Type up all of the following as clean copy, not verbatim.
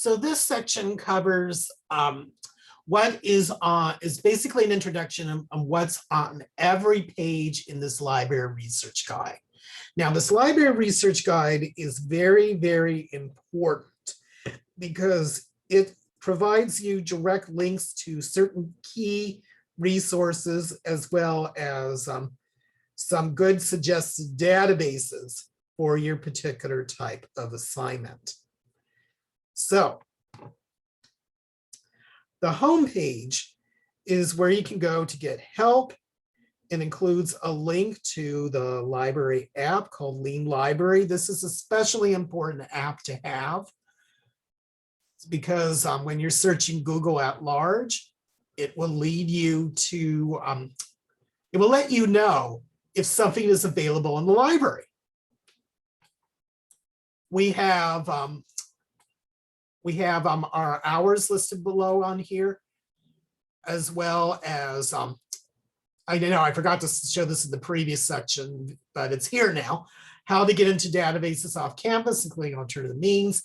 So this section covers what is basically an introduction on what's on every page in this library research guide. Now, this library research guide is very, very important because it provides you direct links to certain key resources as well as some good suggested databases for your particular type of assignment. So the home page is where you can go to get help. It includes a link to the library app called Lean Library. This is a especially important app to have because when you're searching Google at large, it will lead you to, it will let you know if something is available in the library. We have our hours listed below on here, as well as, I know I forgot to show this in the previous section, but it's here now. How to get into databases off campus, including alternative means,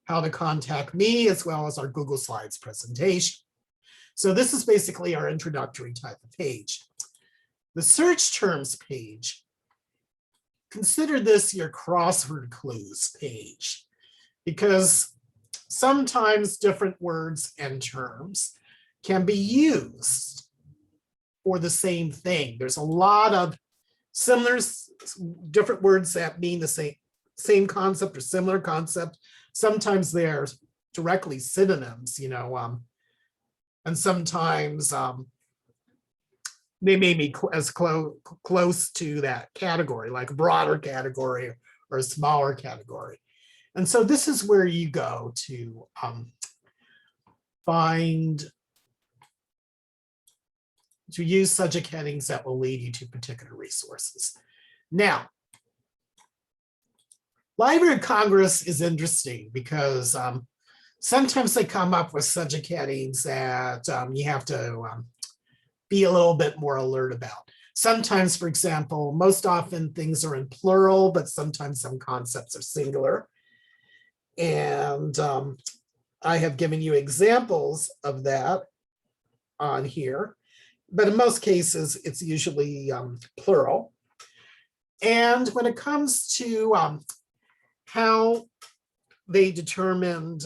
how to contact me, as well as our Google Slides presentation. So this is basically our introductory type of page. The search terms page, consider this your crossword clues page, because sometimes different words and terms can be used for the same thing. There's a lot of similar, different words that mean the same concept or similar concept. Sometimes they're directly synonyms, you know, and sometimes they may be as close to that category, like a broader category or a smaller category. And so this is where you go to use subject headings that will lead you to particular resources. Now, Library of Congress is interesting because sometimes they come up with subject headings that you have to be a little bit more alert about. Sometimes, for example, most often things are in plural, but sometimes some concepts are singular. And I have given you examples of that on here, but in most cases, it's usually plural. And when it comes to how they determined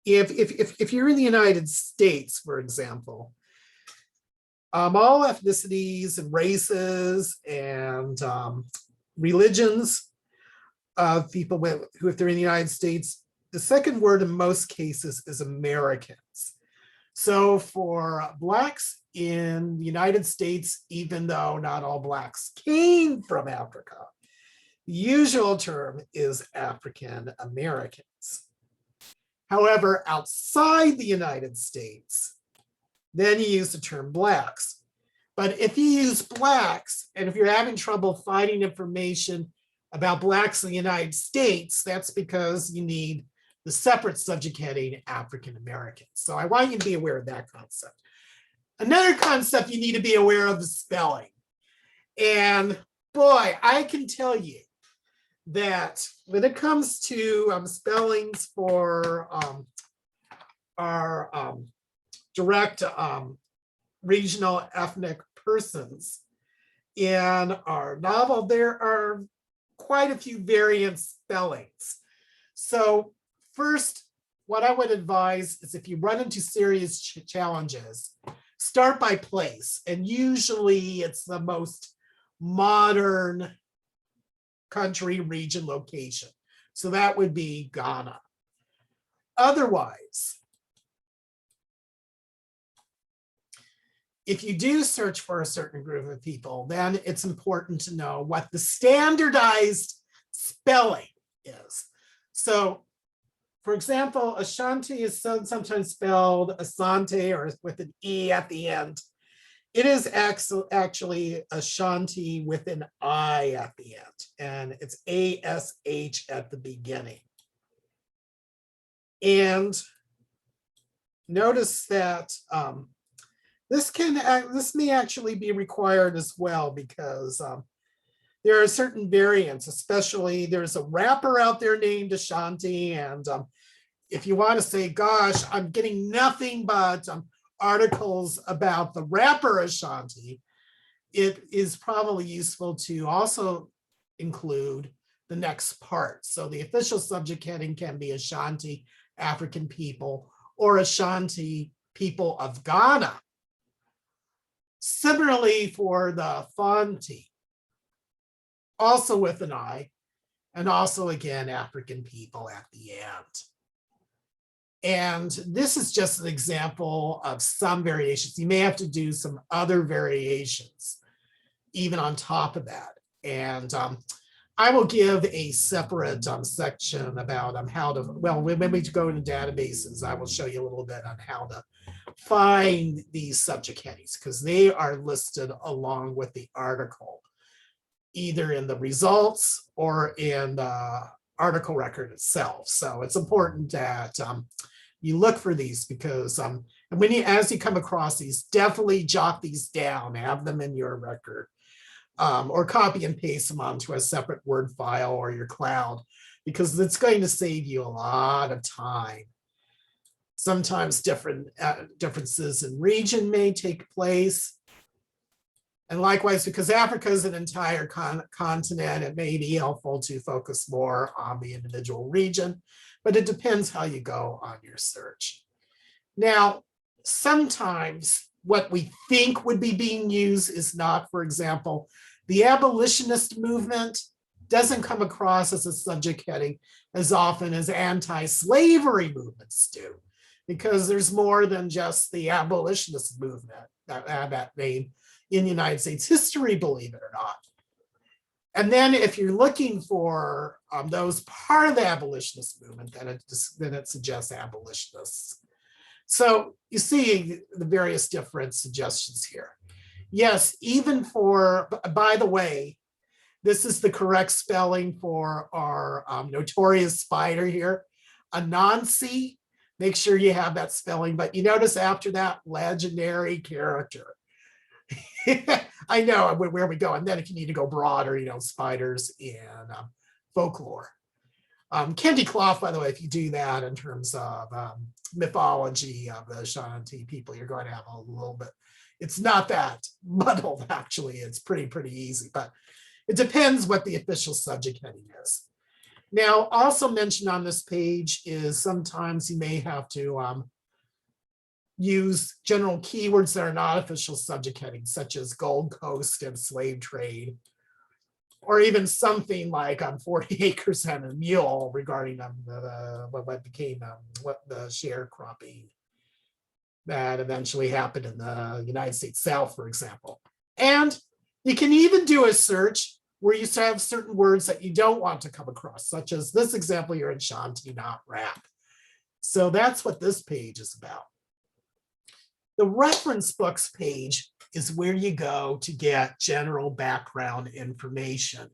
if you're in the United States, for example, all ethnicities and races and religions of people who, if they're in the United States, the second word in most cases is Americans. So for Blacks in the United States, even though not all Blacks came from Africa, the usual term is African Americans. However, outside the United States, then you use the term Blacks. But if you use Blacks, and if you're having trouble finding information about Blacks in the United States, that's because you need the separate subject heading African Americans. So I want you to be aware of that concept. Another concept you need to be aware of is spelling. And boy, I can tell you that when it comes to spellings for our direct regional ethnic persons in our novel, there are quite a few variant spellings. So first, what I would advise is if you run into serious challenges, start by place. And usually it's the most modern country, region, location. So that would be Ghana. Otherwise, if you do search for a certain group of people, then it's important to know what the standardized spelling is. So, for example, Ashanti is sometimes spelled Asante or with an E at the end. It is actually Ashanti with an I at the end, and it's ASH at the beginning. And notice that this may actually be required as well, because there are certain variants, especially there's a rapper out there named Ashanti, and if you want to say, gosh, I'm getting nothing but articles about the rapper Ashanti, it is probably useful to also include the next part. So the official subject heading can be Ashanti African people or Ashanti people of Ghana. Similarly for the Fanti, also with an I, and also again, African people at the end. And this is just an example of some variations. You may have to do some other variations, even on top of that. And I will give a separate section about how to, well, when we go into databases, I will show you a little bit on how to find these subject headings, because they are listed along with the article, either in the results or in the article record itself. So it's important that you look for these, because and when you, as you come across these, definitely jot these down, have them in your record, or copy and paste them onto a separate Word file or your cloud, because it's going to save you a lot of time. Sometimes differences in region may take place. And likewise, because Africa is an entire continent, it may be helpful to focus more on the individual region, but it depends how you go on your search. Now, sometimes what we think would be being used is not. For example, the abolitionist movement doesn't come across as a subject heading as often as anti-slavery movements do, because there's more than just the abolitionist movement that name in United States history, believe it or not. And then if you're looking for those part of the abolitionist movement, then it suggests abolitionists. So you see the various different suggestions here. Yes, even for, by the way, this is the correct spelling for our notorious spider here, Anansi. Make sure you have that spelling, but you notice after that, legendary character. I know where we go. And then if you need to go broader, spiders in folklore. Candy cloth, by the way, if you do that in terms of mythology of the Ashanti people, you're going to have a little bit, it's not that muddled, actually. It's pretty easy, but it depends what the official subject heading is. Now, also mentioned on this page is sometimes you may have to use general keywords that are not official subject headings, such as Gold Coast and slave trade, or even something like 40 acres and a mule regarding what became the sharecropping that eventually happened in the United States South, for example. And you can even do a search where you have certain words that you don't want to come across, such as this example here in Shanti, not rap. So that's what this page is about. The reference books page is where you go to get general background information.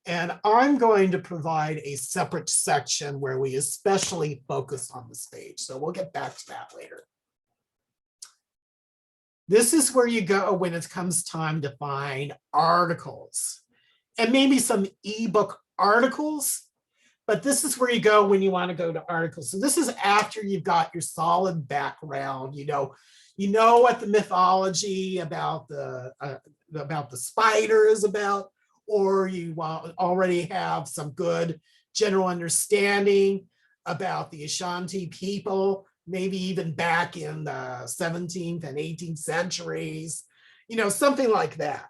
And I'm going to provide a separate section where we especially focus on this page. So we'll get back to that later. This is where you go when it comes time to find articles, and maybe some ebook articles, but this is where you go when you want to go to articles. So this is after you've got your solid background, you know what the mythology about the spider is about, or you already have some good general understanding about the Ashanti people, maybe even back in the 17th and 18th centuries, something like that.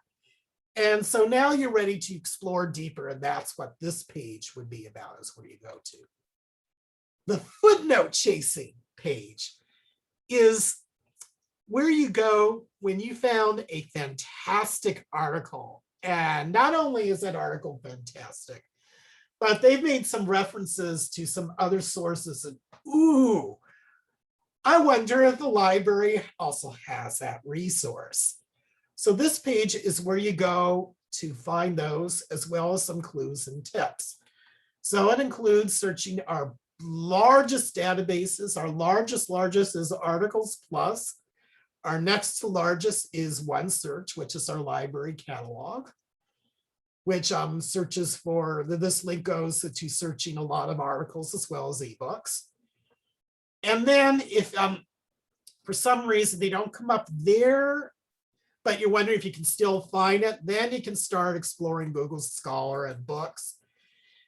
And so now you're ready to explore deeper, and that's what this page would be about, is where you go to. The footnote chasing page is where you go when you found a fantastic article. And not only is that article fantastic, but they've made some references to some other sources, and ooh, I wonder if the library also has that resource. So this page is where you go to find those, as well as some clues and tips. So it includes searching our largest databases. Our largest is Articles Plus. Our next to largest is OneSearch, which is our library catalog, which searches for, this link goes to searching a lot of articles as well as ebooks. And then if for some reason they don't come up there, but you're wondering if you can still find it, then you can start exploring Google Scholar and books,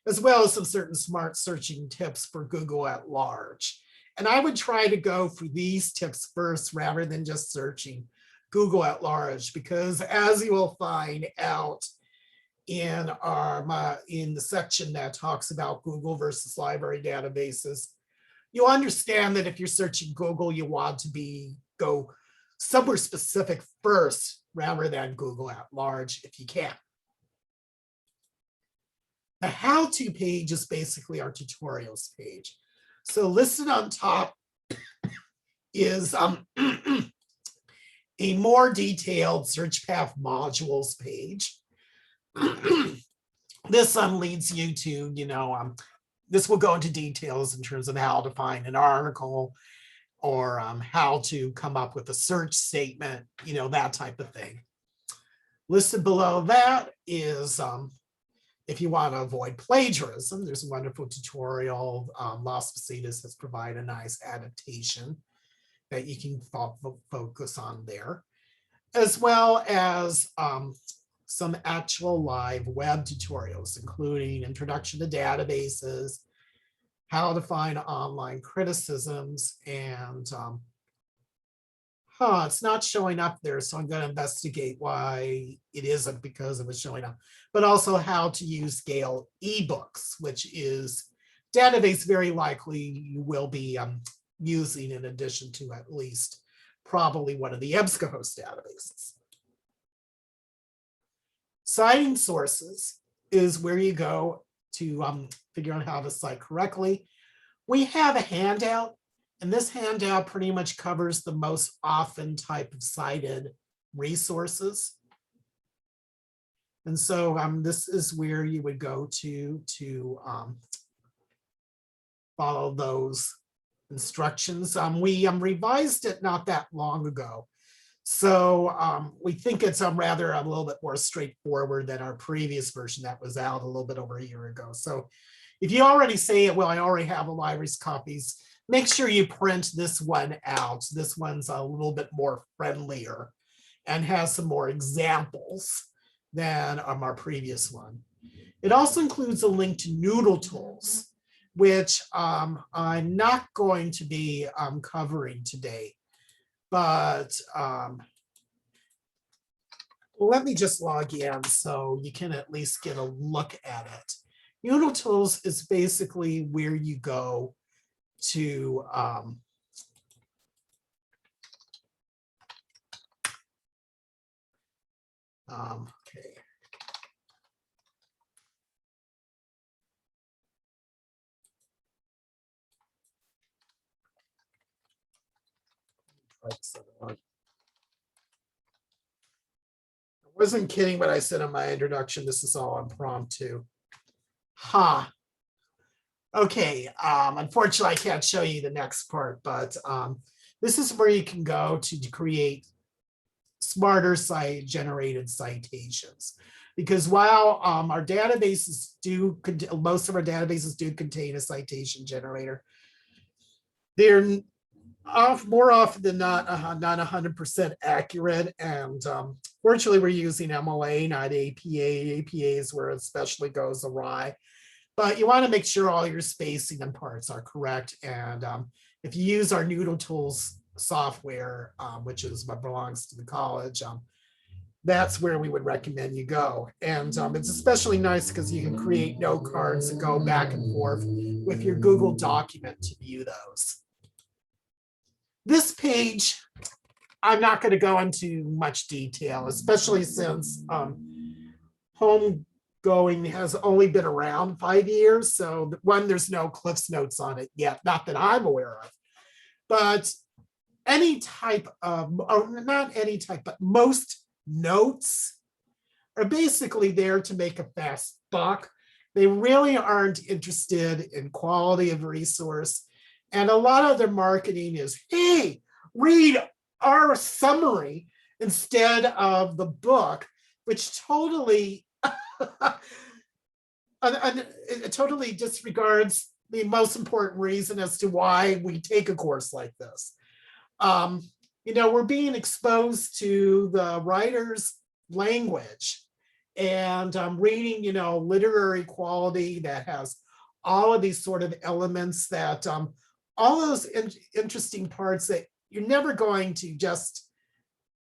as well as some certain smart searching tips for Google at large. And I would try to go for these tips first rather than just searching Google at large, because as you will find out in the section that talks about Google versus library databases, you'll understand that if you're searching Google, you want to go somewhere specific first rather than Google at large if you can. The how-to page is basically our tutorials page. So listed on top is a more detailed search path modules page. This leads you to, this will go into details in terms of how to find an article or how to come up with a search statement, that type of thing. Listed below that is if you want to avoid plagiarism, there's a wonderful tutorial. Las Positas has provided a nice adaptation that you can focus on there, as well as some actual live web tutorials, including introduction to databases, how to find online criticisms, and it's not showing up there, so I'm going to investigate why it isn't, because it was showing up, but also how to use Gale eBooks, which is database very likely you will be using in addition to at least probably one of the EBSCOhost databases. Citing sources is where you go to figure out how to cite correctly. We have a handout, and this handout pretty much covers the most often type of cited resources. And so this is where you would go to follow those instructions. We revised it not that long ago. So we think it's rather a little bit more straightforward than our previous version that was out a little bit over a year ago. So if you already say, well, I already have a library's copies, make sure you print this one out. This one's a little bit more friendlier and has some more examples than our previous one. It also includes a link to Noodle Tools, which I'm not going to be covering today. But let me just log in so you can at least get a look at it. Noodle Tools is basically where you go to okay. I wasn't kidding when I said in my introduction, this is all impromptu. Okay, unfortunately, I can't show you the next part, but this is where you can go to create smarter generated citations. Because while our databases most of our databases do contain a citation generator, they're more often than not 100% accurate. And fortunately, we're using MLA, not APA. APA is where it especially goes awry. But you want to make sure all your spacing and parts are correct. And if you use our Noodle Tools software, which is what belongs to the college, that's where we would recommend you go. And it's especially nice because you can create note cards and go back and forth with your Google document to view those. This page, I'm not going to go into much detail, especially since Homegoing has only been around 5 years. So one, there's no Cliff's Notes on it yet, not that I'm aware of. But any type of, or not any type, but most notes are basically there to make a fast buck. They really aren't interested in quality of resource. And a lot of their marketing is, hey, read our summary instead of the book, which totally, totally disregards the most important reason as to why we take a course like this. We're being exposed to the writer's language, and reading, literary quality that has all of these sort of elements that all those interesting parts that you're never going to just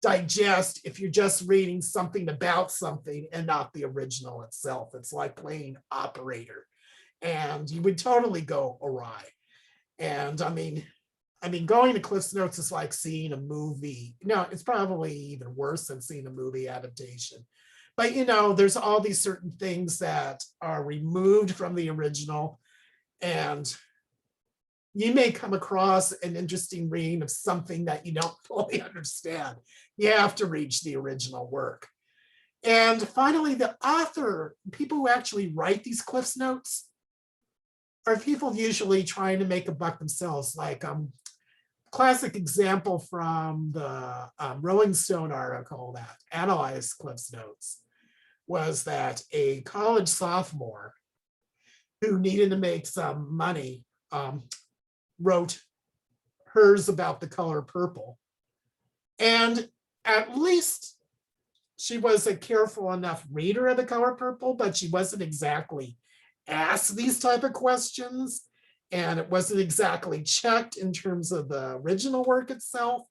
digest if you're just reading something about something and not the original itself. It's like playing operator, and you would totally go awry. And I mean, going to Cliff's Notes is like seeing a movie. No, it's probably even worse than seeing a movie adaptation. But there's all these certain things that are removed from the original, and you may come across an interesting reading of something that you don't fully understand. You have to read the original work. And finally, the author, people who actually write these Cliff's Notes, are people usually trying to make a buck themselves. Like classic example from the Rolling Stone article that analyzed Cliff's Notes was that a college sophomore who needed to make some money wrote hers about the color purple. And at least she was a careful enough reader of the color purple, but she wasn't exactly asked these type of questions. And it wasn't exactly checked in terms of the original work itself.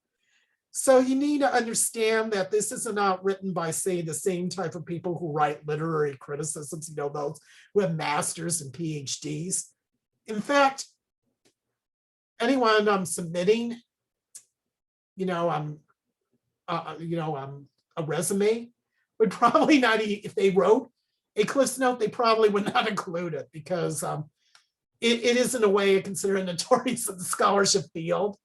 So you need to understand that this is not written by, say, the same type of people who write literary criticisms, those who have masters and PhDs. In fact, anyone submitting, a resume would probably not, if they wrote a Cliff's Note, they probably would not include it, because it is in a way considered notorious in the scholarship field.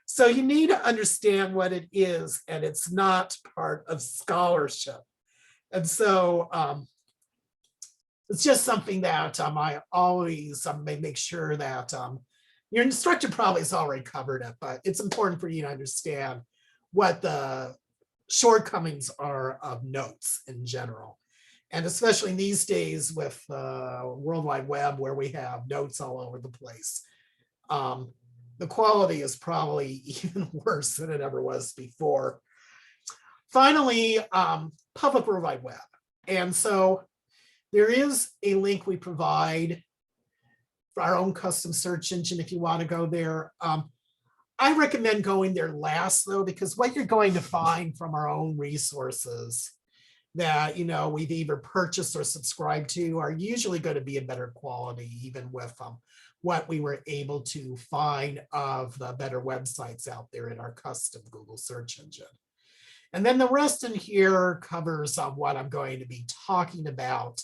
So you need to understand what it is, and it's not part of scholarship. And so it's just something that I always make sure that your instructor probably has already covered it, but it's important for you to understand what the shortcomings are of notes in general. And especially these days with World Wide Web, where we have notes all over the place. The quality is probably even worse than it ever was before. Finally, public World Wide Web. And so there is a link we provide for our own custom search engine if you want to go there. I recommend going there last, though, because what you're going to find from our own resources that we've either purchased or subscribed to are usually going to be a better quality, even with what we were able to find of the better websites out there in our custom Google search engine. And then the rest in here covers what I'm going to be talking about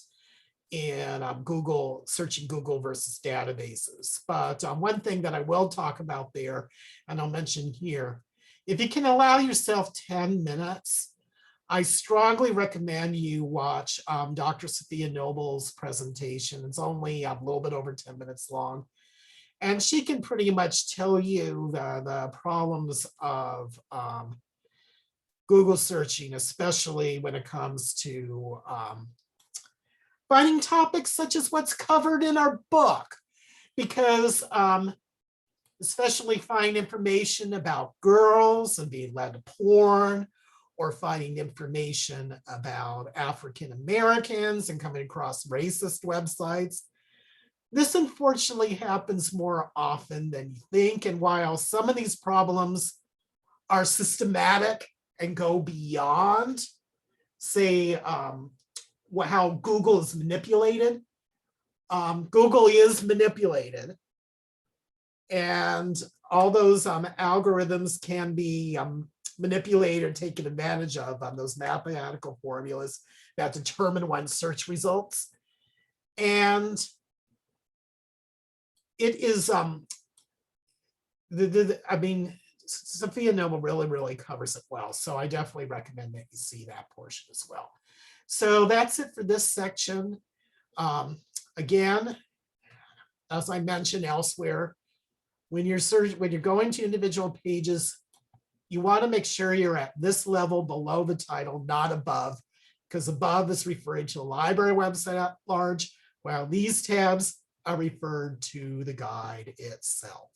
in Google, searching Google versus databases. But one thing that I will talk about there, and I'll mention here, if you can allow yourself 10 minutes, I strongly recommend you watch Dr. Sophia Noble's presentation. It's only a little bit over 10 minutes long. And she can pretty much tell you the problems of Google searching, especially when it comes to finding topics such as what's covered in our book. Because especially finding information about girls and being led to porn, or finding information about African Americans and coming across racist websites. This unfortunately happens more often than you think. And while some of these problems are systematic and go beyond, say, how Google is manipulated, Google is manipulated. And all those algorithms can be manipulated or taken advantage of on those mathematical formulas that determine one's search results. And it is, Sophia Noble really covers it well. So I definitely recommend that you see that portion as well. So that's it for this section. Again, as I mentioned elsewhere, when you're going to individual pages, you want to make sure you're at this level below the title, not above, because above is referring to a library website at large, while these tabs referred to the guide itself.